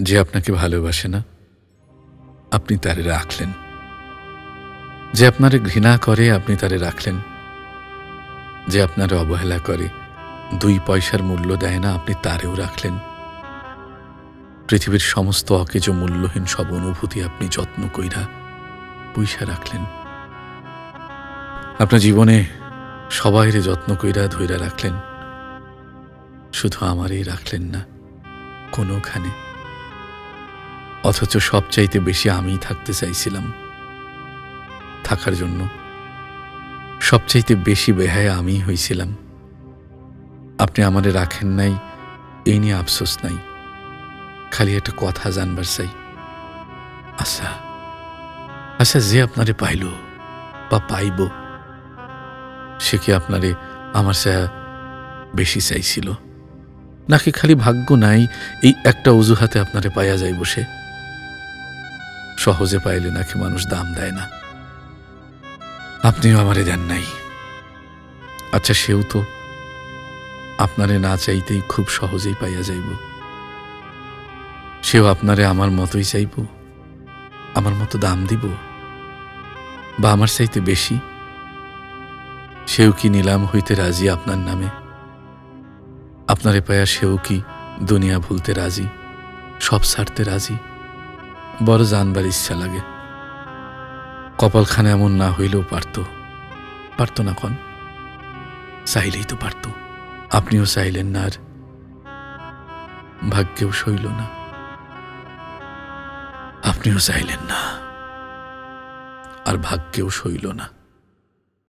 যে আপনাকে ভালোবাসে না আপনি তারে রাখলেন, যে আপনারে ঘৃণা করে আপনি তারে রাখলেন, যে আপনারে অবহেলা করে, 2 পয়সার মূল্য দেয় না আপনি তারেও রাখলেন। পৃথিবীর সমস্ত অকেজো মূল্যহীন সব অনুভূতি আপনি যত্ন কইরা পুইসা রাখলেন। আপনার জীবনে সবাইরে যত্ন কইরা ধইরা রাখলেন, শুধু আমারই রাখলেন না কোনোখানে। অথচ সবচাইতে বেশি আমিই থাকতে চাইছিলাম। থাকার জন্য সবচাইতে বেশি বেহায়া আমিই হইছিলাম। আপনি আমারে রাখেন নাই এই নিয়ে আফসোস নাই, খালি একটা কথা জানবার চাই। আচ্ছা আচ্ছা, যে আপনারে পাইল বা পাইব সে কি আপনারে আমার চেয়ে বেশি চাইছিল, নাকি খালি ভাগ্য নাই এই একটা অজুহাতে আপনারে পাইয়া যাইব সে? সহজে পাইলে নাকি মানুষ দাম দেয় না, আপনিও আমারে দেন নাই। আচ্ছা, সেও তো আপনারে না চাইতেই খুব সহজেই পাইয়া যাইব। সেও আপনারে আমার মতোই চাইব, আমার মতো দাম দিব, বা আমার চাইতে বেশি? সেও কি নিলাম হইতে রাজি আপনার নামে? আপনারে পায়া সেও কি দুনিয়া ভুলতে রাজি, সব ছাড়তে রাজি? বড় জানবার ইচ্ছা লাগে। কপালখানে এমন না হইলেও পারত না কন? চাইলেই তো পারত। আপনিও চাইলেন না, আর ভাগ্যেও সইল না। আপনিও চাইলেন না আর ভাগ্যেও সইল না।